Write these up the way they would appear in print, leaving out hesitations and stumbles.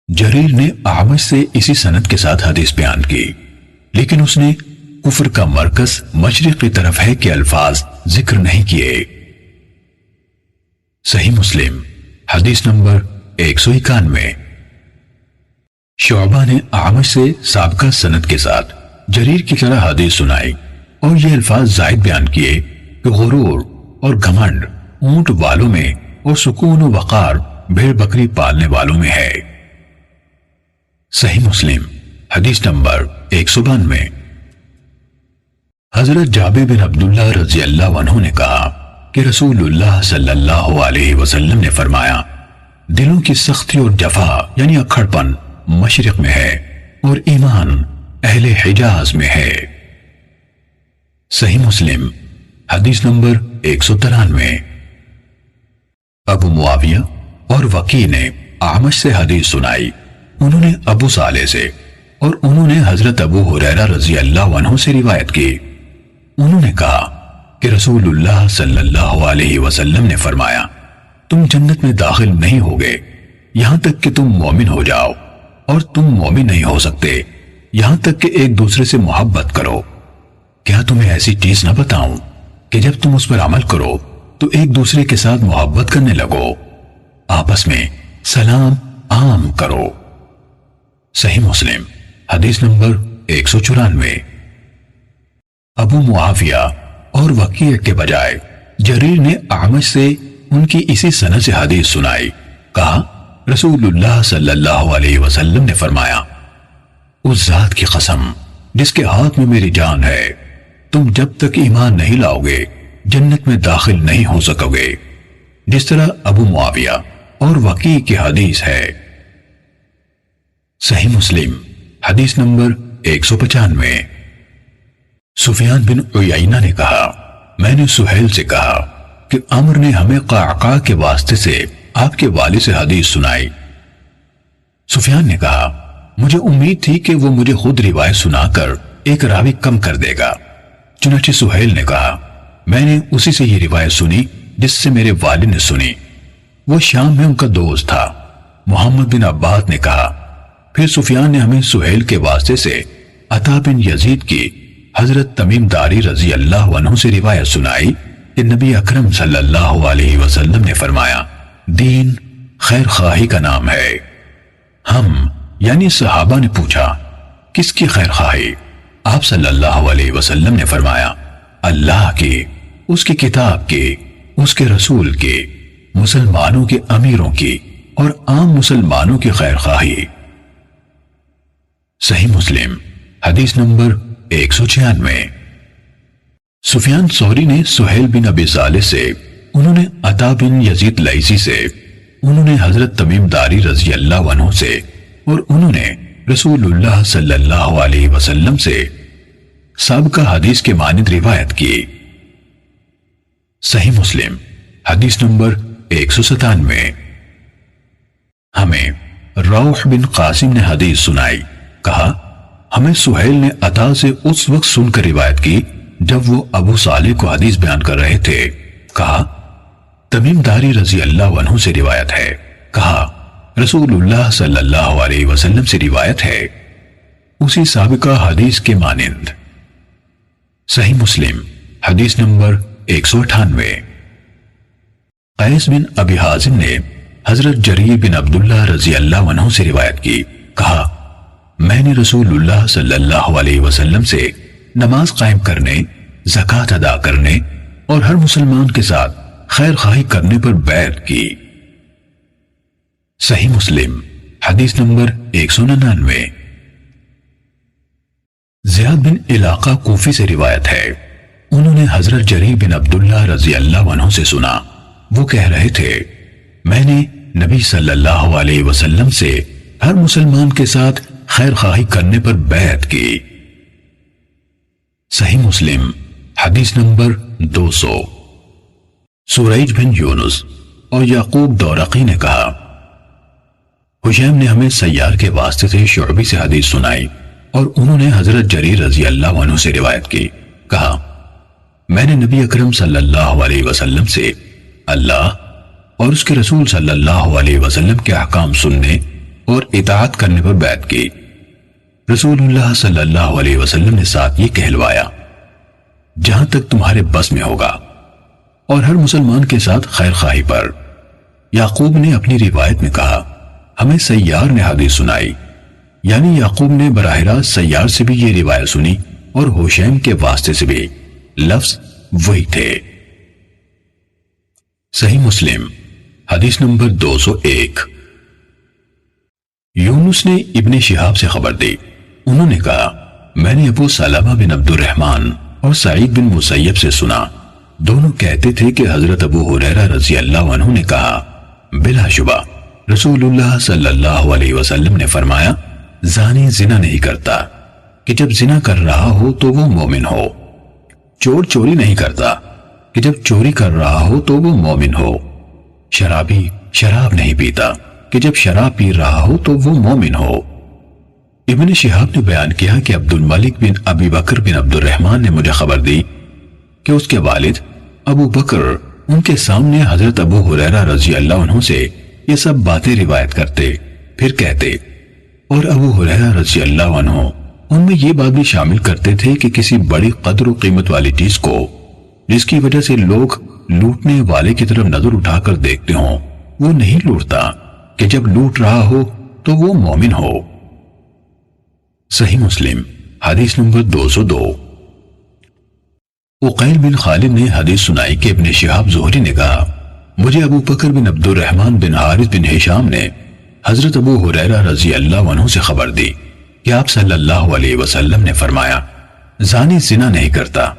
جریر نے اعمش سے اسی سند کے ساتھ حدیث بیان کی، لیکن اس نے کفر کا مرکز مشرق کی طرف ہے کہ الفاظ ذکر نہیں کیے۔ صحیح مسلم حدیث نمبر 191۔ شعبہ نے اعمش سے سابقہ سند کے ساتھ جریر کی طرح حدیث سنائی اور یہ الفاظ زائد بیان کیے کہ غرور اور گھمنڈ اونٹ والوں میں اور سکون و وقار بھیڑ بکری پالنے والوں میں ہے۔ صحیح مسلم حدیث نمبر 192۔ حضرت جابر بن عبداللہ رضی اللہ عنہ نے کہا کہ رسول اللہ صلی اللہ علیہ وسلم نے فرمایا، دلوں کی سختی اور جفا یعنی اکھڑ پن مشرق میں ہے اور ایمان اہل حجاز میں ہے۔ صحیح مسلم حدیث نمبر 193۔ ابو معاویہ اور وکیع نے اعمش سے حدیث سنائی، انہوں نے ابو صالح سے اور انہوں نے حضرت ابو ہریرہ رضی اللہ عنہ سے روایت کی۔ انہوں نے کہا کہ رسول اللہ صلی اللہ علیہ وسلم نے فرمایا، تم جنت میں داخل نہیں ہوگے یہاں تک کہ تم مومن ہو جاؤ، اور تم مومن نہیں ہو سکتے یہاں تک کہ ایک دوسرے سے محبت کرو۔ کیا تمہیں ایسی چیز نہ بتاؤں کہ جب تم اس پر عمل کرو تو ایک دوسرے کے ساتھ محبت کرنے لگو، آپس میں سلام عام کرو۔ صحیح مسلم حدیث نمبر 194۔ ابو معاویہ اور وکیع کے بجائے جریر نے اعمش سے ان کی اسی سند سے حدیث سنائی، کہا رسول اللہ صلی اللہ علیہ وسلم نے فرمایا، اس ذات کی قسم جس کے ہاتھ میں میری جان ہے، تم جب تک ایمان نہیں لاؤ گے جنت میں داخل نہیں ہو سکو گے، جس طرح ابو معاویہ اور وکیع کی حدیث ہے۔ صحیح مسلم حدیث نمبر 195۔ سفیان بن عیینہ نے کہا، میں نے سہیل سے کہا کہ عمر نے ہمیں قعقاع کے واسطے سے آپ کے والد سے حدیث سنائی۔ سفیان نے کہا، مجھے امید تھی کہ وہ مجھے خود روایت سنا کر ایک راوی کم کر دے گا، چنانچہ سہیل نے کہا، میں نے اسی سے یہ روایت سنی جس سے میرے والد نے سنی، وہ شام میں ان کا دوست تھا۔ محمد بن عباد نے کہا، پھر سفیان نے ہمیں سہیل کے واسطے سے عطا بن یزید کی حضرت تمیم داری رضی اللہ عنہ سے روایت سنائی کہ نبی اکرم صلی اللہ علیہ وسلم نے فرمایا، دین خیر خواہی کا نام ہے۔ ہم یعنی صحابہ نے پوچھا، کس کی خیر خواہی؟ آپ صلی اللہ علیہ وسلم نے فرمایا، اللہ کی، اس کی کتاب کی، اس کے رسول کی، مسلمانوں کے امیروں کی اور عام مسلمانوں کی خیر خواہی۔ صحیح مسلم حدیث نمبر 196۔ سفیان ثوری نے سہیل بن ابی صالح سے، انہوں نے عطا بن یزید لیثی سے، انہوں نے حضرت تمیم داری رضی اللہ عنہ سے اور انہوں نے رسول اللہ صلی اللہ علیہ وسلم سے سابقہ حدیث کے مانند روایت کی۔ صحیح مسلم حدیث نمبر 197۔ ہمیں روح بن قاسم نے حدیث سنائی، کہا ہمیں سہیل نے عطا سے اس وقت سن کر روایت کی جب وہ ابو صالح کو حدیث بیان کر رہے تھے، کہا تمیم داری رضی اللہ عنہ سے روایت ہے، کہا رسول اللہ صلی اللہ علیہ وسلم سے روایت ہے، اسی سابقہ حدیث کے مانند۔ صحیح مسلم حدیث نمبر 198۔ قیس بن ابی حازم نے حضرت جریر بن عبداللہ رضی اللہ عنہ سے روایت کی، کہا میں نے رسول اللہ صلی اللہ علیہ وسلم سے نماز قائم کرنے، زکوٰۃ ادا کرنے اور ہر مسلمان کے ساتھ خیر خواہی کرنے پر بیعت کی۔ صحیح مسلم حدیث نمبر 199۔ زیاد بن علاقہ کوفی سے روایت ہے، انہوں نے حضرت جریر بن عبداللہ رضی اللہ عنہ سے سنا، وہ کہہ رہے تھے میں نے نبی صلی اللہ علیہ وسلم سے ہر مسلمان کے ساتھ خیر خواہی کرنے پر بیعت کی۔ صحیح مسلم حدیث نمبر 200۔ سریج بن یونس اور یعقوب دورقی نے کہا حشیم نے ہمیں سیار کے واسطے سے شعبی سے حدیث سنائی اور انہوں نے حضرت جریر رضی اللہ عنہ سے روایت کی، کہا میں نے نبی اکرم صلی اللہ علیہ وسلم سے اللہ اور اس کے رسول صلی اللہ علیہ وسلم کے احکام سننے اور اطاعت کرنے پر بیعت کی۔ رسول اللہ صلی اللہ علیہ وسلم نے ساتھ یہ کہلوایا، جہاں تک تمہارے بس میں ہوگا، اور ہر مسلمان کے ساتھ خیر خواہی پر۔ یعقوب نے اپنی روایت میں کہا، ہمیں سیار نے حدیث سنائی، یعنی یعقوب نے براہ راست سیار سے بھی یہ روایت سنی اور ہوشیم کے واسطے سے بھی، لفظ وہی تھے۔ صحیح مسلم حدیث نمبر 201۔ یونس نے ابن شہاب سے خبر دی، انہوں نے کہا، میں نے ابو سلمہ بن عبد الرحمن اور سعید بن مسیب سے سنا، دونوں کہتے تھے کہ حضرت ابو ہریرہ رضی اللہ عنہ نے کہا، بلا شبہ رسول اللہ صلی اللہ علیہ وسلم نے فرمایا، زانی زنا نہیں کرتا کہ جب زنا کر رہا ہو تو وہ مومن ہو، چور چوری نہیں کرتا کہ جب چوری کر رہا ہو تو وہ مومن ہو، شرابی شراب نہیں پیتا کہ جب شراب پی رہا ہو تو وہ مومن ہو۔ ابن شہاب نے بیان کیا کہ عبد الملک بن ابی بکر بن عبد الرحمن نے مجھے خبر دی کہ اس کے والد ابو بکر ان کے سامنے حضرت ابو ہریرہ رضی اللہ عنہ سے یہ سب باتیں روایت کرتے، پھر کہتے، اور ابو ہریرہ رضی اللہ عنہ ان میں یہ بات بھی شامل کرتے تھے کہ کسی بڑی قدر و قیمت والی چیز کو جس کی وجہ سے لوگ لوٹنے والے کی طرف نظر اٹھا کر دیکھتے ہوں، وہ نہیں لوٹتا کہ جب لوٹ رہا ہو تو وہ مومن ہو۔ صحیح مسلم حدیث نمبر 202۔ عقیل بن خالد نے حدیث سنائی کہ ابن شہاب زہری نے کہا، مجھے ابو بکر بن عبد الرحمن بن حارث بن ہشام نے حضرت ابو ہریرہ رضی اللہ عنہ سے خبر دی کہ آپ صلی اللہ علیہ وسلم نے فرمایا، زانی زنا نہیں کرتا،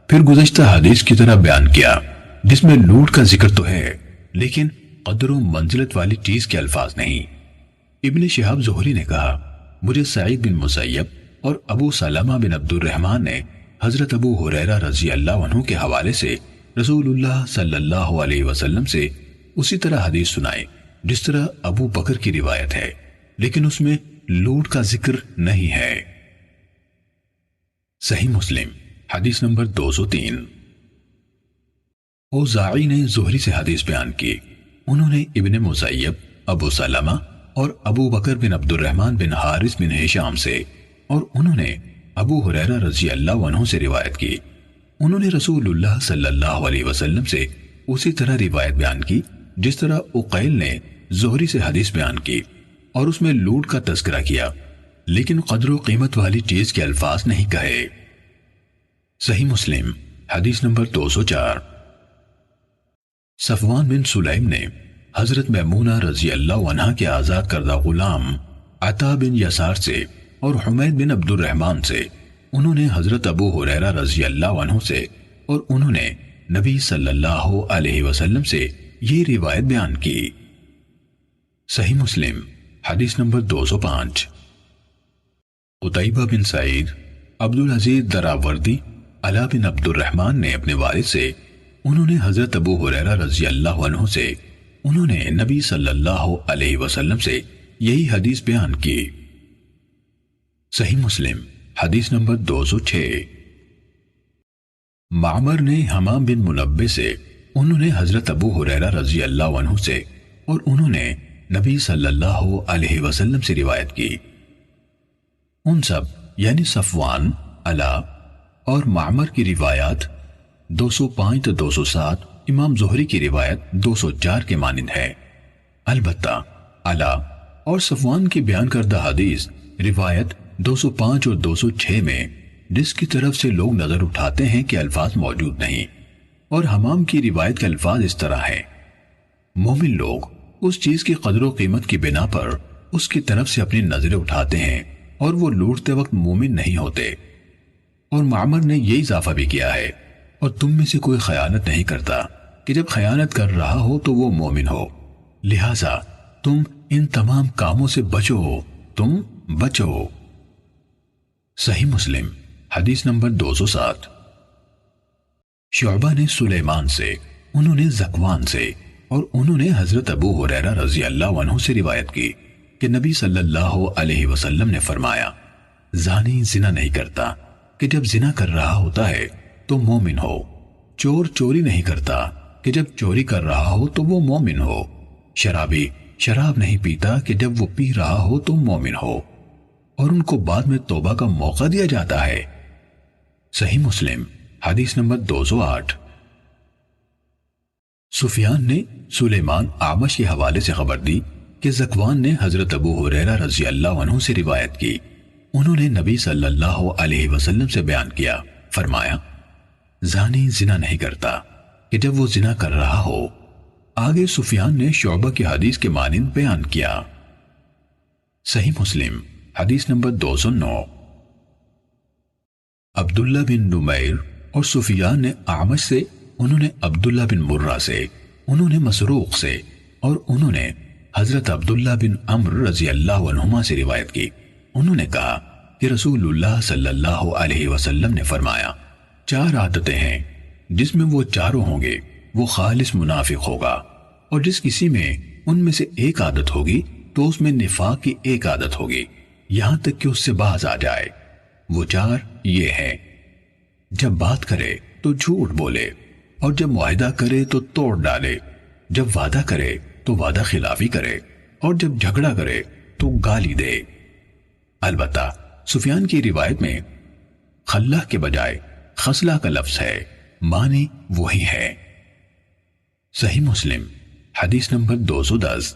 پھر گزشتہ حدیث کی طرح بیان کیا جس میں لوٹ کا ذکر تو ہے لیکن قدر و منزلت والی چیز کے الفاظ نہیں۔ ابن شہاب زہری نے کہا، مجھے سعید بن مسیب اور ابو سلمہ بن عبد الرحمن نے حضرت ابو ہریرہ رضی اللہ عنہ کے حوالے سے رسول اللہ صلی اللہ علیہ وسلم سے اسی طرح حدیث سنائی جس طرح ابو بکر کی روایت ہے، لیکن اس میں لوٹ کا ذکر نہیں ہے۔ صحیح مسلم حدیث نمبر 203۔ اوزاعی نے زہری سے حدیث بیان کی، انہوں نے ابن مسیب، ابو سلمہ اور ابو بکر بن عبد الرحمن بن حارث بن ہشام سے، اور انہوں نے ابو ہریرہ رضی اللہ عنہ سے روایت کی، انہوں نے رسول اللہ صلی اللہ علیہ وسلم سے اسی طرح روایت بیان کی جس طرح عقیل نے زہری سے حدیث بیان کی، اور اس میں لوٹ کا تذکرہ کیا لیکن قدر و قیمت والی چیز کے الفاظ نہیں کہے۔ صحیح مسلم حدیث نمبر 204۔ صفوان بن سلیم نے حضرت میمونہ رضی اللہ عنہ کے آزاد کردہ غلام عطا بن یسار سے اور حمید بن عبد الرحمن سے، انہوں نے حضرت ابو ہریرہ رضی اللہ عنہ سے اور انہوں نے نبی صلی اللہ علیہ وسلم سے یہ روایت بیان کی۔ صحیح مسلم حدیث نمبر 205۔ قتیبہ بن سعید، عبدالعزیز دراوردی، علا بن عبد الرحمن نے اپنے والد سے، انہوں نے حضرت ابو ہریرہ رضی اللہ عنہ سے، انہوں نے نبی صلی اللہ علیہ وسلم سے یہی حدیث بیان کی۔ صحیح مسلم حدیث نمبر 206۔ معمر نے حمام بن منبہ سے، انہوں نے حضرت ابو ہریرہ رضی اللہ عنہ سے اور انہوں نے نبی صلی اللہ علیہ وسلم سے روایت کی۔ ان سب یعنی صفوان، علا اور معمر کی روایات 205 تو 207 امام زہری کی روایت 204 کے مانند ہے۔ البتہ علا اور صفوان کی بیان کردہ حدیث روایت 205 اور 206 میں جس کی طرف سے لوگ نظر اٹھاتے ہیں کہ الفاظ موجود نہیں، اور حمام کی روایت کے الفاظ اس طرح ہیں، مومن لوگ اس چیز کی قدر و قیمت کی بنا پر اس کی طرف سے اپنی نظریں اٹھاتے ہیں اور وہ لوٹتے وقت مومن نہیں ہوتے۔ اور معمر نے یہ اضافہ بھی کیا ہے، اور تم میں سے کوئی خیانت نہیں کرتا کہ جب خیانت کر رہا ہو تو وہ مومن ہو، لہٰذا تم ان تمام کاموں سے بچو، تم بچو۔ صحیح مسلم حدیث نمبر 207۔ شعبہ نے سلیمان سے، انہوں نے ذکوان سے اور انہوں نے حضرت ابو ہریرہ رضی اللہ عنہ سے روایت کی کہ نبی صلی اللہ علیہ وسلم نے فرمایا، زانی زنا نہیں کرتا کہ جب زنا کر رہا ہوتا ہے تو مومن ہو، چور چوری نہیں کرتا کہ جب چوری کر رہا ہو تو وہ مومن ہو، شرابی شراب نہیں پیتا کہ جب وہ پی رہا ہو تو مومن ہو، اور ان کو بعد میں توبہ کا موقع دیا جاتا ہے۔ صحیح مسلم حدیث نمبر 208۔ سفیان نے سلیمان اعمش کے حوالے سے خبر دی کہ ذکوان نے حضرت ابو ہریرہ رضی اللہ عنہ سے روایت کی، انہوں نے نبی صلی اللہ علیہ وسلم سے بیان کیا، فرمایا زانی زنا نہیں کرتا کہ جب وہ زنا کر رہا ہو۔ آگے سفیان نے شعبہ کی حدیث کے مانند بیان کیا۔ صحیح مسلم حدیث نمبر 209۔ عبداللہ بن نمیر اور سفیان نے اعمش سے، انہوں نے عبداللہ بن مرہ سے، انہوں نے مسروق سے، اور انہوں نے حضرت عبداللہ بن عمرو رضی اللہ عنہما سے روایت کی، انہوں نے کہا کہ رسول اللہ صلی اللہ علیہ وسلم نے فرمایا 4 عادتیں ہیں، جس میں وہ چاروں ہوں گے وہ خالص منافق ہوگا، اور جس کسی میں ان میں سے ایک عادت ہوگی تو اس میں نفاق کی ایک عادت ہوگی، یہاں تک کہ اس سے باز آ جائے۔ وہ 4 یہ ہیں: جب بات کرے تو جھوٹ بولے، اور جب معاہدہ کرے تو توڑ ڈالے، جب وعدہ کرے تو وعدہ خلافی کرے، اور جب جھگڑا کرے تو گالی دے۔ البتہ سفیان کی روایت میں خلہ کے بجائے خصلہ کا لفظ ہے، معنی وہی ہے۔ صحیح مسلم حدیث نمبر 210۔